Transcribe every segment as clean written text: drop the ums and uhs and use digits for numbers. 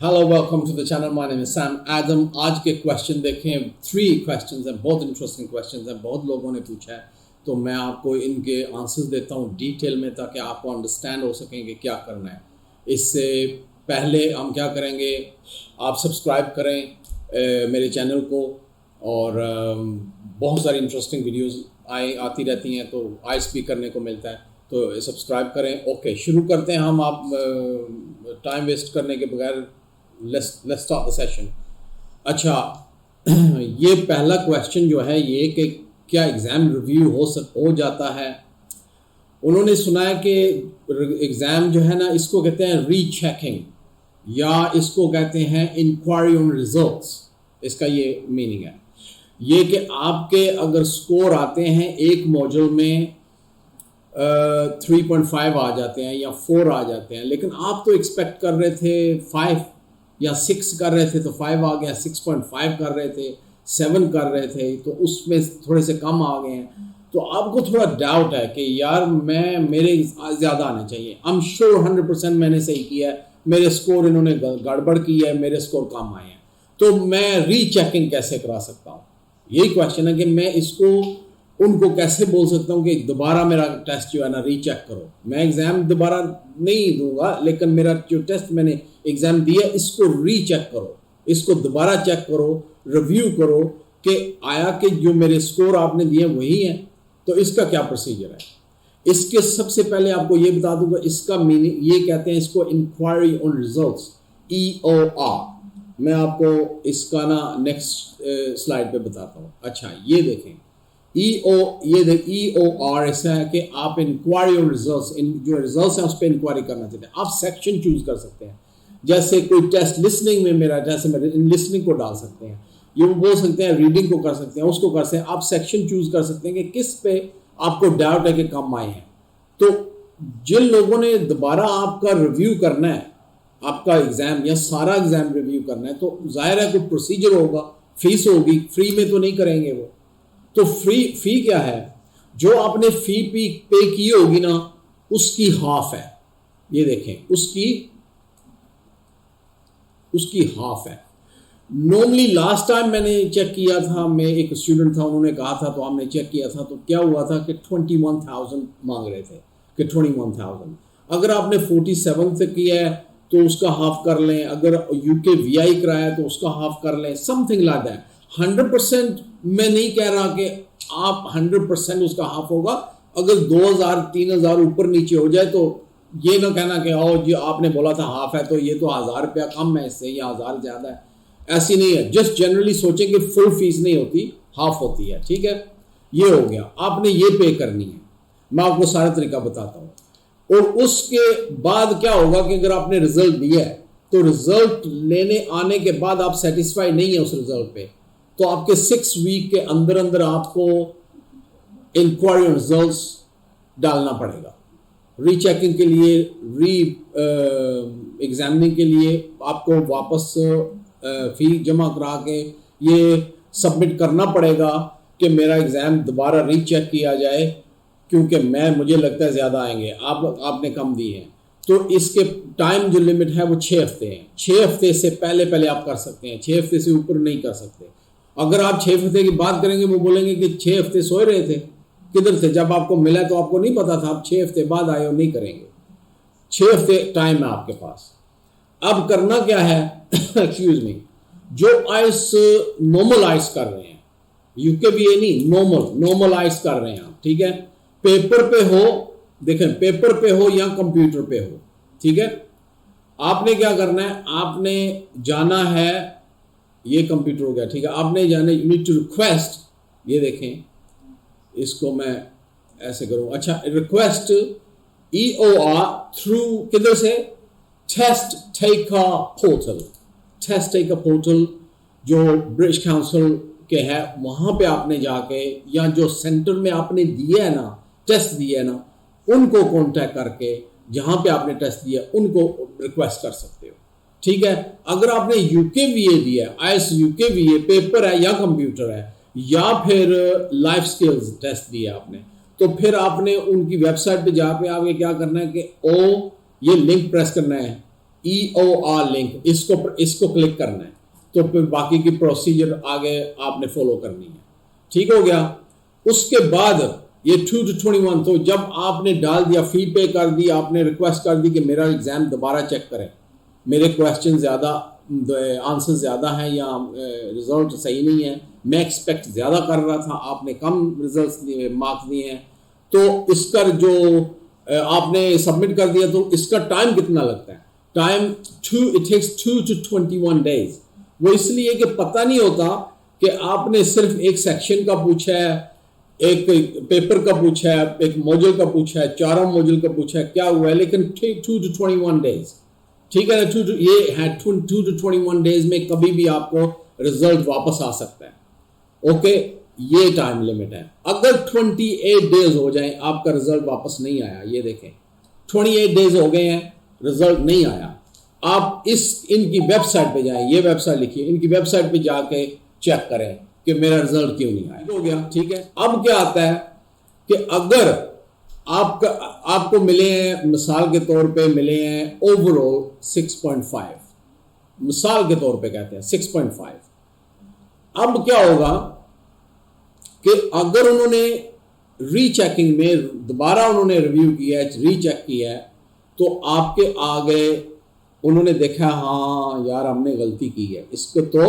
Hello welcome to the channel. My name is Sam Adam. आज के question देखें, 3 questions हैं, बहुत इंटरेस्टिंग क्वेश्चंस हैं, बहुत लोगों ने पूछा है, तो मैं आपको इनके आंसर्स देता हूँ डिटेल में ताकि आपको अंडरस्टैंड हो सकें कि क्या करना है। इससे पहले हम क्या करेंगे, आप सब्सक्राइब करें मेरे चैनल को, और बहुत सारी इंटरेस्टिंग वीडियोस आती रहती हैं, तो आइस भी करने को मिलता है, तो सब्सक्राइब करें। ओके, शुरू करते हैं हम। आप टाइम वेस्ट करने के बगैर let's start the session। अच्छा, ये पहला क्वेश्चन जो है ये कि क्या एग्ज़ाम रिव्यू हो जाता है। उन्होंने सुना है कि एग्ज़ाम जो है ना, इसको कहते हैं रीचेकिंग, या इसको कहते हैं इंक्वायरी ऑन रिजल्ट्स। इसका ये मीनिंग है ये कि आपके अगर स्कोर आते हैं एक मॉड्यूल में 3.5 आ जाते हैं या 4 आ जाते हैं, लेकिन आप तो एक्सपेक्ट कर रहे थे 5 या 6 कर रहे थे, तो 5 आ गया, 6.5 कर रहे थे, 7 कर रहे थे, तो उसमें थोड़े से कम आ गए हैं, तो आपको थोड़ा डाउट है कि यार मेरे ज़्यादा आने चाहिए। आई एम श्योर 100% मैंने सही किया है, मेरे स्कोर इन्होंने गड़बड़ की है, मेरे स्कोर कम आए हैं, तो मैं रीचेकिंग कैसे करा सकता हूँ। यही क्वेश्चन है कि मैं इसको उनको कैसे बोल सकता हूँ कि दोबारा मेरा टेस्ट जो है ना रीचेक करो। मैं एग्ज़ाम दोबारा नहीं दूंगा, लेकिन मेरा जो टेस्ट मैंने एग्ज़ाम दिया इसको रीचेक करो, इसको दोबारा चेक करो, रिव्यू करो कि आया कि जो मेरे स्कोर आपने दिए वही हैं। तो इसका क्या प्रोसीजर है। इसके सबसे पहले आपको ये बता दूंगा, इसका मीनिंग ये कहते हैं, इसको इंक्वायरी ऑन रिजल्ट्स, EOR। मैं आपको इसका ना नेक्स्ट स्लाइड पे बताता हूँ। अच्छा, ये देखें, EOR ऐसा है कि आप इंक्वायरी ऑन रिजल्ट्स, जो रिजल्ट्स हैं उस पर इंक्वायरी करना चाहते हैं। आप सेक्शन चूज कर सकते हैं, जैसे कोई टेस्ट लिसनिंग में मेरा, जैसे मैं लिसनिंग को डाल सकते हैं, ये वो बोल सकते हैं, रीडिंग को कर सकते हैं, उसको कर सकते हैं। आप सेक्शन चूज कर सकते हैं कि किस पे आपको डाउट है कि कम आए हैं। तो जिन लोगों ने दोबारा आपका रिव्यू करना है, आपका एग्जाम या सारा एग्जाम रिव्यू करना है, तो जाहिर है कोई प्रोसीजर होगा, फीस होगी, फ्री में तो नहीं करेंगे वो। तो फी क्या है, जो आपने फी पे की होगी ना, उसकी हाफ है। ये देखें, उसकी हाफ है। नॉर्मली लास्ट टाइम मैंने चेक किया था, मैं एक स्टूडेंट था, उन्होंने कहा था, तो हमने चेक किया था, तो क्या हुआ था कि 21,000 मांग रहे थे कि 21,000। अगर आपने 47 से किया है तो उसका हाफ कर लें, अगर UK VI कराया तो उसका हाफ कर लें, समथिंग लाइक दैट। 100% मैं नहीं कह रहा कि आप 100% उसका हाफ होगा। अगर 2,000-3,000 ऊपर नीचे हो जाए तो ये ना कहना कि ओ जी आपने बोला था हाफ है, तो ये तो 1,000 रुपया कम है इससे, या 1,000 ज़्यादा है। ऐसी नहीं है, जस्ट जनरली सोचें कि फुल फीस नहीं होती, हाफ होती है। ठीक है, ये हो गया, आपने ये पे करनी है। मैं आपको सारा तरीका बताता हूँ। और उसके बाद क्या होगा कि अगर आपने रिजल्ट दिया है, तो रिजल्ट लेने आने के बाद आप सेटिस्फाई नहीं है उस रिजल्ट पे, तो आपके 6 वीक के अंदर अंदर आपको इंक्वायरी ऑन रिजल्ट्स डालना पड़ेगा। रीचेकिंग के लिए, एग्जामिनिंग के लिए आपको वापस फी जमा करा के ये सबमिट करना पड़ेगा कि मेरा एग्ज़ाम दोबारा रीचेक किया जाए, क्योंकि मुझे लगता है ज़्यादा आएंगे, आपने कम दी हैं। तो इसके टाइम जो लिमिट है वो 6 हफ्ते हैं। 6 हफ्ते से पहले आप कर सकते हैं, 6 हफ्ते से ऊपर नहीं कर सकते। अगर आप 6 हफ्ते की बात करेंगे, वो बोलेंगे कि 6 हफ्ते सोए रहे थे, किधर से, जब आपको मिला तो आपको नहीं पता था, आप 6 हफ्ते बाद आए हो, नहीं करेंगे। 6 हफ्ते टाइम है आपके पास। अब करना क्या है एक्सक्यूज मी, जो आइस नॉर्मल आइस कर रहे हैं, UK VA नहीं, नॉर्मल आइस कर रहे हैं आप, ठीक है, पेपर पे हो, देखें पेपर पे हो या कंप्यूटर पे हो, ठीक है, आपने क्या करना है, आपने जाना है, ये कंप्यूटर हो गया, ठीक है, आपने जाना, यू नीड टू रिक्वेस्ट, ये देखें, इसको मैं ऐसे करूं, अच्छा, रिक्वेस्ट EOR थ्रू किधर से, टेस्ट टेकर पोर्टल जो ब्रिटिश काउंसिल के है, वहां पे आपने जाके, या जो सेंटर में आपने दिया है ना, टेस्ट दिया है ना, उनको कांटेक्ट करके, जहां पे आपने टेस्ट दिया उनको रिक्वेस्ट कर सकते हो। ठीक है, अगर आपने UK VA दिया है, IELTS UK VA पेपर है या कंप्यूटर है, या फिर लाइफ स्किल्स टेस्ट दिया आपने, तो फिर आपने उनकी वेबसाइट पे जाके आगे क्या करना है कि ये लिंक प्रेस करना है, EOR लिंक, इसको क्लिक करना है, तो फिर बाकी की प्रोसीजर आगे आपने फॉलो करनी है। ठीक हो गया। उसके बाद ये 2 to 21, तो जब आपने डाल दिया, फी पे कर दी, आपने रिक्वेस्ट कर दी कि मेरा एग्जाम दोबारा चेक करें, मेरे क्वेश्चन ज़्यादा, आंसर ज़्यादा हैं या रिजल्ट सही नहीं है, मैं एक्सपेक्ट ज़्यादा कर रहा था, आपने कम रिजल्ट मार्क्स दिए हैं, तो इसका जो आपने सबमिट कर दिया, तो इसका टाइम कितना लगता है? Time it takes 2 to 21 days। वो इसलिए कि पता नहीं होता कि आपने सिर्फ एक सेक्शन का पूछा है, एक पेपर का पूछा है, एक मॉड्यूल का पूछा है, चारों मॉड्यूल का पूछा है, क्या हुआ है, लेकिन 2 to 21 days, ठीक है ना। ये है 2 to 21 days में कभी भी आपको रिजल्ट वापस आ सकता है। ओके, ये टाइम लिमिट है। अगर 28 डेज हो जाए आपका रिजल्ट वापस नहीं आया, ये देखें 28 डेज हो गए हैं, रिजल्ट नहीं आया, आप इनकी वेबसाइट पे जाएं, ये वेबसाइट लिखिए, इनकी वेबसाइट पे जाके चेक करें कि मेरा रिजल्ट क्यों नहीं आया। हो गया, ठीक है। अब क्या आता है कि अगर आपको मिले हैं, मिसाल के तौर पे मिले हैं ओवरऑल 6.5, मिसाल के तौर पे कहते हैं 6.5। अब क्या होगा कि अगर उन्होंने रीचेकिंग में दोबारा उन्होंने रिव्यू किया है, रीचेक किया है, तो आपके आगे उन्होंने देखा हाँ यार हमने गलती की है, इसको तो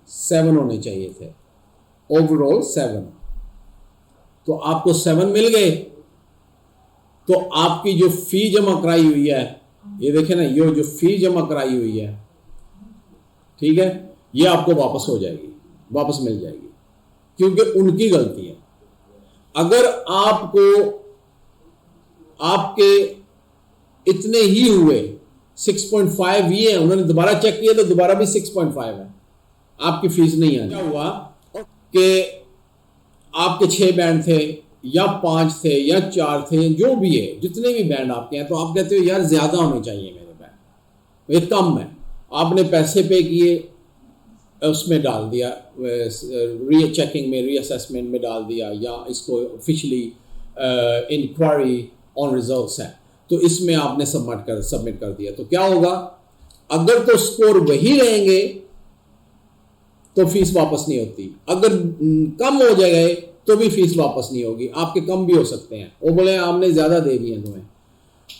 7 होने चाहिए थे, ओवरऑल 7, तो आपको 7 मिल गए, तो आपकी जो फी जमा कराई हुई है, ये देखें ना, ये जो फी जमा कराई हुई है, ठीक है, ये आपको वापस हो जाएगी, वापस मिल जाएगी, क्योंकि उनकी गलती है। अगर आपके इतने ही हुए, 6.5 ही है, उन्होंने दोबारा चेक किया तो दोबारा भी 6.5 है, आपकी फीस नहीं आनी। क्या हुआ कि आपके 6 बैंड थे या 5 थे या 4 थे, जो भी है, जितने भी बैंड आपके हैं, तो आप कहते हो यार ज्यादा होने चाहिए मेरे बैंड, ये कम है, आपने पैसे पे किए, उसमें डाल दिया, री चेकिंग में, रीअसेसमेंट में डाल दिया, या इसको ऑफिशियली इंक्वायरी ऑन रिजल्ट्स है, तो इसमें आपने सबमिट कर दिया, तो क्या होगा, अगर तो स्कोर वही रहेंगे तो फीस वापस नहीं होती, अगर कम हो जाए तो भी फीस वापस नहीं होगी, आपके कम भी हो सकते हैं, वो बोले हमने ज्यादा दे दिए तुम्हें,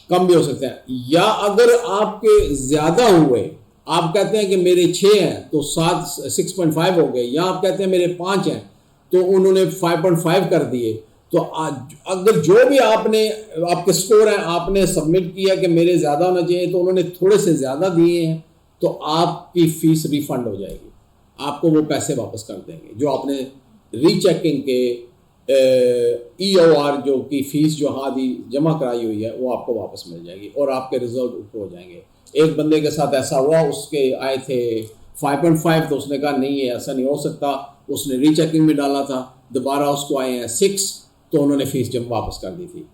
कम भी हो सकते हैं, या अगर आपके ज्यादा हुए, आप कहते हैं कि मेरे 6 हैं तो 6.5 हो गए, या आप कहते हैं मेरे 5 हैं तो उन्होंने 5.5 कर दिए, तो अगर जो भी आपके स्कोर हैं, आपने सबमिट किया कि मेरे ज़्यादा होना चाहिए, तो उन्होंने थोड़े से ज़्यादा दिए हैं, तो आपकी फ़ीस रिफ़ंड हो जाएगी, आपको वो पैसे वापस कर देंगे, जो आपने रीचेकिंग के EOR जो की फ़ीस जो हादी जमा कराई हुई है, वो आपको वापस मिल जाएगी और आपके रिजल्ट ऊपर हो जाएंगे। एक बंदे के साथ ऐसा हुआ, उसके आए थे 5.5, तो उसने कहा नहीं है, ऐसा नहीं हो सकता, उसने रीचेकिंग में डाला था, दोबारा उसको आए हैं 6, तो उन्होंने फीस जब वापस कर दी थी।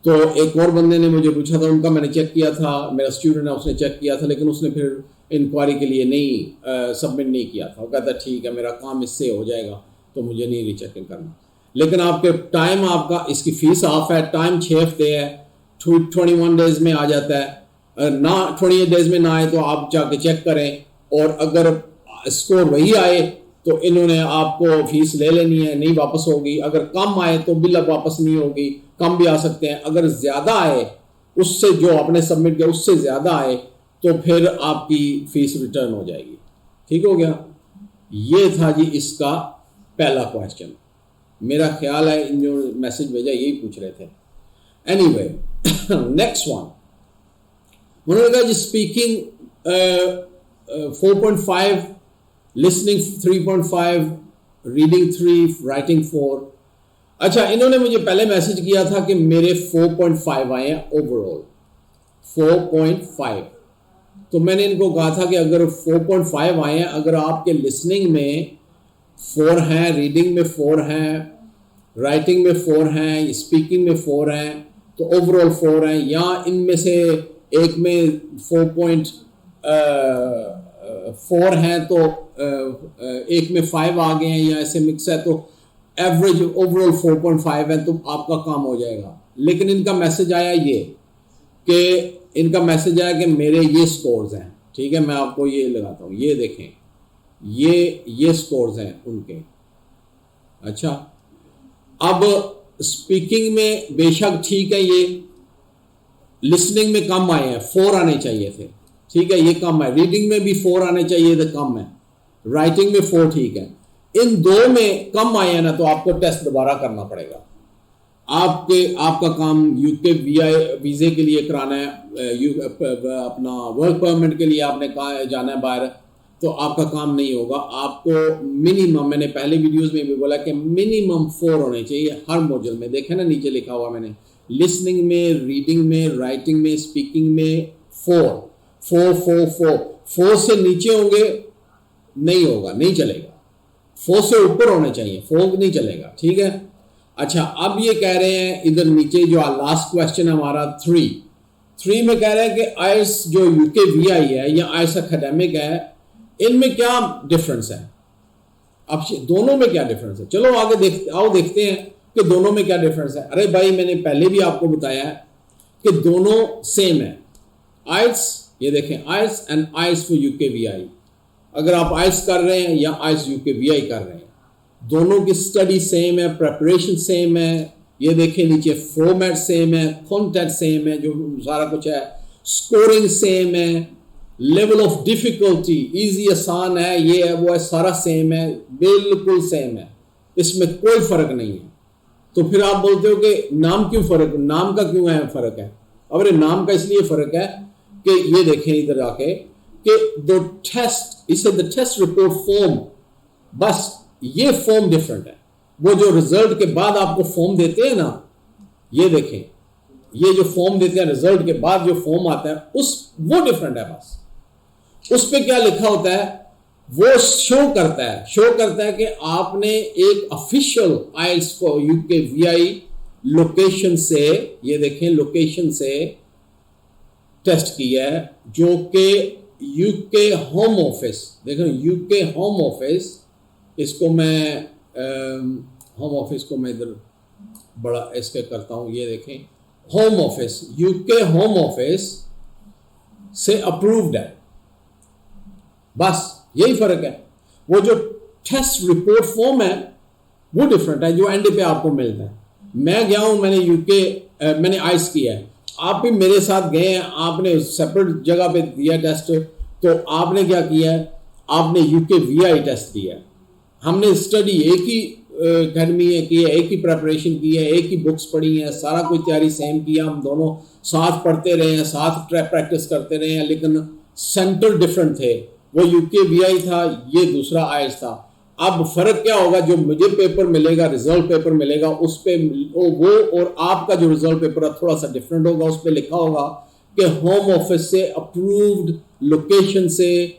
तो एक और बंदे ने मुझे पूछा था, उनका मैंने चेक किया था, मेरा स्टूडेंट है, उसने चेक किया था, लेकिन उसने फिर इंक्वायरी के लिए नहीं सबमिट नहीं किया था, वो कहता ठीक है मेरा काम इससे हो जाएगा, तो मुझे नहीं रीचेकिंग करना। लेकिन आपके टाइम, आपका इसकी फ़ीस हाफ है, टाइम 6 हफ्ते है, 21 डेज़ में आ जाता है, ना 28 डेज में ना आए तो आप जाके चेक करें, और अगर स्कोर वही आए तो इन्होंने आपको फीस ले लेनी है, नहीं वापस होगी, अगर कम आए तो बिल वापस नहीं होगी, कम भी आ सकते हैं, अगर ज़्यादा आए उससे जो आपने सबमिट किया उससे ज़्यादा आए तो फिर आपकी फ़ीस रिटर्न हो जाएगी। ठीक हो गया, ये था जी इसका पहला क्वेश्चन। मेरा ख्याल है इन जो मैसेज भेजा यही पूछ रहे थे। एनीवे, नेक्स्ट वन, उन्होंने कहा जी स्पीकिंग 4.5, लिसनिंग 3.5, रीडिंग 3, राइटिंग 4। अच्छा, इन्होंने मुझे पहले मैसेज किया था कि मेरे 4.5 आए हैं ओवरऑल, 4.5। तो मैंने इनको कहा था कि अगर 4.5 आए हैं, अगर आपके लिसनिंग में 4 हैं, रीडिंग में 4 हैं, राइटिंग में 4 हैं, स्पीकिंग में 4 हैं, तो ओवरऑल 4 हैं, या इनमें से एक में 4.4 हैं तो एक में 5 आ गए हैं, या ऐसे मिक्स है, तो एवरेज ओवरऑल 4.5 है, तो आपका काम हो जाएगा। लेकिन इनका मैसेज आया ये कि इनका मैसेज आया कि मेरे ये स्कोर्स हैं, ठीक है, मैं आपको ये लगाता हूँ, ये देखें, ये स्कोर्स हैं उनके। अच्छा, अब स्पीकिंग में बेशक ठीक है, ये लिसनिंग में कम आए हैं, 4 आने चाहिए थे, ठीक है, ये कम है। रीडिंग में भी 4 आने चाहिए थे, कम है। राइटिंग में 4 ठीक है। इन 2 में कम आए हैं ना, तो आपको टेस्ट दोबारा करना पड़ेगा। आपका काम यूके वीजे के लिए कराना है, अपना वर्क परमिट के लिए आपने कहा जाना है बाहर, तो आपका काम नहीं होगा। आपको मिनिमम, मैंने पहले वीडियोस में भी बोला कि मिनिमम 4 होने चाहिए हर मॉड्यूल में। देखें ना, नीचे लिखा हुआ मैंने, लिसनिंग में, रीडिंग में, राइटिंग में, स्पीकिंग में 4 से नीचे होंगे नहीं होगा, नहीं चलेगा। 4 से ऊपर होने चाहिए, 4 नहीं चलेगा, ठीक है। अच्छा, अब ये कह रहे हैं इधर नीचे जो लास्ट क्वेश्चन है हमारा 3 में कह रहे हैं कि आईएल्स जो यूके वीआई है या आईएल्स एकेडमिक है, इनमें क्या डिफरेंस है। अब दोनों में क्या डिफरेंस है, चलो आगे देखते हैं कि दोनों में क्या डिफरेंस है। अरे भाई, मैंने पहले भी आपको बताया है कि दोनों सेम है। आईएल्स, ये देखें, IELTS and IELTS for UK VI. अगर आप आईएल्स कर रहे हैं या आईएल्स यूके वीआई कर रहे हैं, दोनों की स्टडी सेम है, प्रेपरेशन सेम है। ये देखें नीचे, फॉर्मेट सेम है, कंटेंट सेम है, जो सारा कुछ है, स्कोरिंग सेम है, लेवल ऑफ डिफिकल्टी इजी आसान है, ये है वो है, सारा सेम है, बिल्कुल सेम है, इसमें कोई फर्क नहीं है। तो फिर आप बोलते हो कि नाम क्यों फर्क, नाम का क्यों है फर्क है। अब नाम का इसलिए फर्क है कि ये देखें इधर आके कि द टेस्ट, इसे द टेस्ट रिपोर्ट फॉर्म, बस ये फॉर्म डिफरेंट है। वो जो रिजल्ट के बाद आपको फॉर्म देते हैं ना, ये देखें, ये जो फॉर्म देते हैं रिजल्ट के बाद जो फॉर्म आता है, वो डिफरेंट है। बस उस पे क्या लिखा होता है वो शो करता है कि आपने एक official IELTS for UK VI location से, ये देखें, लोकेशन से टेस्ट किया है, जो कि यूके होम ऑफिस, देखो यूके होम ऑफिस, इसको मैं होम ऑफिस को मैं इधर बड़ा इसके करता हूं, ये देखें, home office, UK home office से अप्रूव्ड है। बस यही फर्क है। वो जो टेस्ट रिपोर्ट फॉर्म है वो डिफरेंट है, जो एंड पे आपको मिलता है। मैं गया हूं, मैंने यूके मैंने आईएल्स किया है, आप भी मेरे साथ गए हैं, आपने सेपरेट जगह पे दिया टेस्ट, तो आपने क्या किया है, आपने यूके वीआई टेस्ट दिया है। हमने स्टडी एक ही अकेडमी में की है, एक ही प्रेपरेशन की है, एक ही बुक्स पढ़ी हैं, सारा कुछ तैयारी सेम किया, हम दोनों साथ पढ़ते रहे हैं, साथ प्रैक्टिस करते रहे हैं, लेकिन सेंटर डिफरेंट थे। वो यूके वीआई था, ये दूसरा आईएल्स था। अब फर्क क्या होगा, जो मुझे पेपर मिलेगा, रिजल्ट पेपर मिलेगा, उस पे वो और आपका जो रिजल्ट पेपर है थोड़ा सा डिफरेंट होगा। उस पे लिखा होगा कि होम ऑफिस से अप्रूव्ड लोकेशन से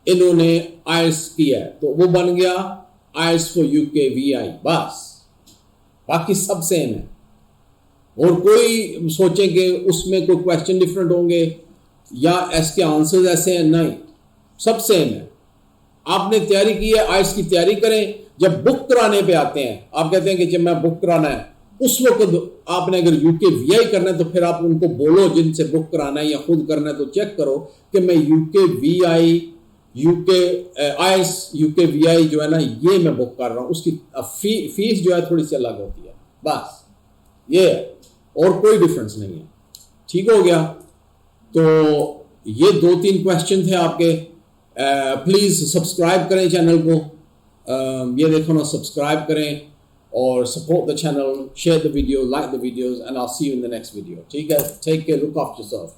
इन्होंने आईएल्स किया है, तो वो बन गया आईएल्स फॉर यूके वीआई। बस बाकी सब सेम है। और कोई सोचे कि उसमें कोई क्वेश्चन डिफरेंट होंगे या इसके आंसर्स ऐसे हैं, नहीं, सब सेम है। आपने तैयारी की है, आईएल्स की तैयारी करें। जब बुक कराने पे आते हैं, आप कहते हैं कि जब मैं बुक कराना है, उस वक्त आपने अगर यूके वीआई करना है तो फिर आप उनको बोलो जिनसे बुक कराना है या खुद करना है, तो चेक करो कि मैं UK VI, UK IELTS UK VI जो है ना, ये मैं बुक कर रहा हूँ, उसकी फीस जो है थोड़ी सी अलग होती है। बस ये है, और कोई डिफरेंस नहीं है। ठीक हो गया। तो ये 2-3 क्वेश्चन थे आपके। प्लीज़ सब्सक्राइब करें चैनल को, ये देखो ना, सब्सक्राइब करें और support the channel, share the video, like the videos, and I will see you in the next video. ठीक है, take care, look after yourself.